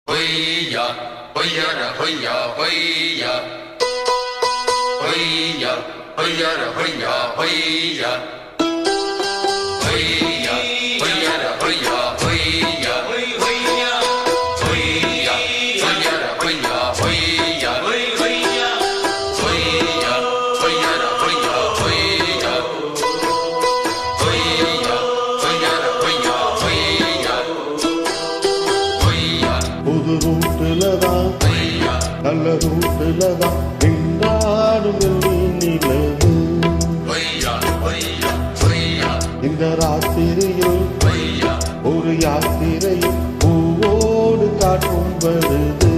Hoya, hoyara, hoya, hoya. Hoya, hoyara, hoya, hoya. Hoya, hoyara, hoya, hoya. Hoya, hoyara, hoya, hoya. Hoya, hoyara, hoya, hoya. Hoya, hoyara, hoya, hoya. புது ரூட்டுலதான் நல்ல ரூட்டுலதான் நின்றாடும் நிலவு இந்த ராத்திரியில் ஒரு யாத்திரையில் பூவோடு காட்டும் வருது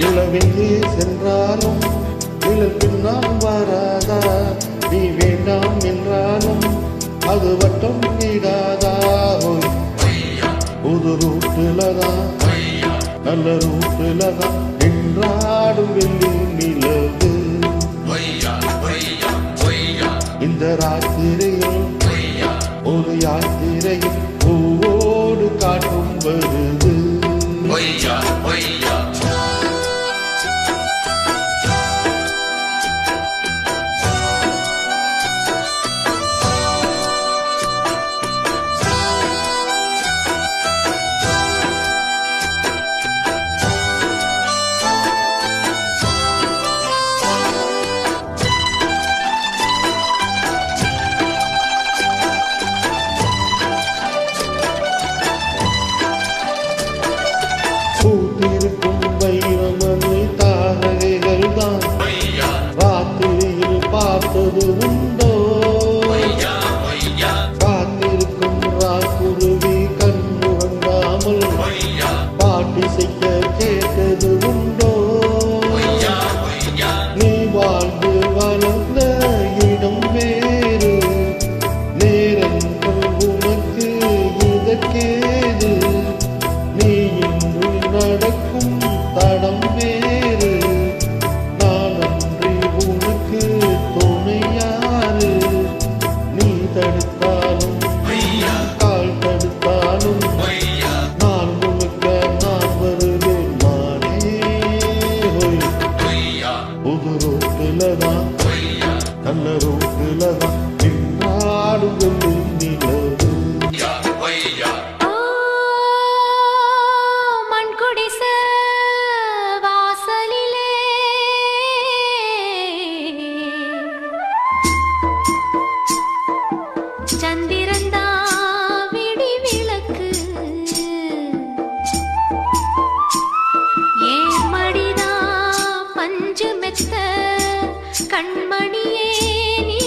நிலவெங்கே சென்றாலும் நிழல் பின்னால் வராதா நீ வேண்டாம் என்றாலும் அது வட்டம் நீடாதா புது ரூட்டுலதான் நல்ல ரூட்டுலதான் நின்றாடும் வெள்ளி நிலவு இந்த ராத்திரியில் ஒரு யாத்திரையில் பூவோடு காட்டும் வருது பூத்திருக்கும் வைரமணி தாரகைகள் தான் ராத்திரியில் பார்த்தது உண்டோ காத்திருக்கும் ராக்குருவி கண்ணுறங்காமல் பாட்டிசைக்க கேட்டது உண்டோ நீ வாழ்ந்து வளர்ந்த இடம் வேறு நேரங்கள் உனக்கு இதற்கேது நீ இன்று நடக்கும் தடம் வேறு நான் அன்றி உனக்கு துணையாறு நீ தடுத்தாலும் கால் தடுத்தாலும் நான் முழுக்க நான் வருவேன் மானே புது ரோட்டுலதான் நல்ல ரோட்டுலதான் நின்றாடும் நிலவு சந்திரந்தா விடி விளக்கு ஏன் மடிதா பஞ்சு மெத்த கண்மணியே நீ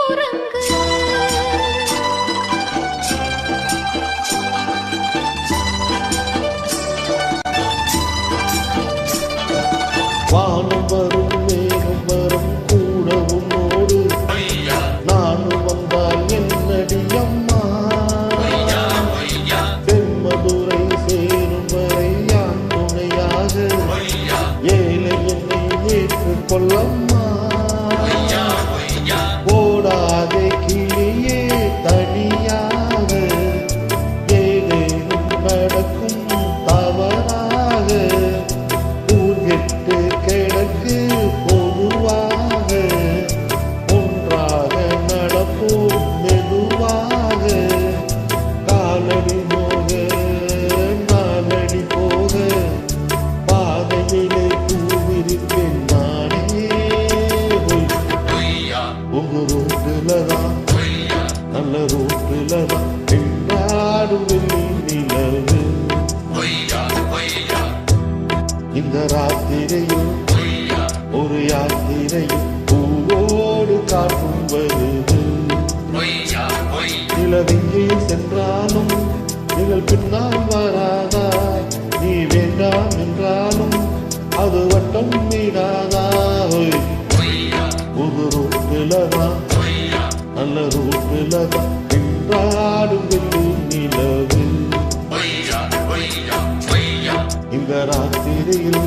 உறங்கு வானம் வரும் மேகம் வரும் கூட உன்னோடு நானும் வந்தால் என்னடி அம்மா தென்மதுரை சேரும் வரை யான் துணையாக ஏழை என்னை ஏற்றுக் கொள்ளம்மா போடாதே கிளியே தனியாக ஏதேனும் நடக்கும் தவறாக ஊர்கெட்டு கிடக்கு பொதுவாக ஒன்றாக நடப்போம் மெதுவாக காலடி போக நாலடி போக பாதையிலே பூவிருப்பேன் நானே உங்க ரோட்டுலதான் நல்ல ரோட்டுலதான் நின்றாடும் நிலவு இந்த ராத்திரையில் ஒரு யாத்திரையில் பூவோடு காட்டும் வருது நிலவெங்கே சென்றாலும் நிழல் பின்னால் வராதா நீ வேண்டாம் என்றாலும் அது வட்டம் நீடாதா புது ரூட்டுலதான் நல்ல ரூட்டுலதான் நின்றாடும் நிலவு இந்த ராத்திரியில்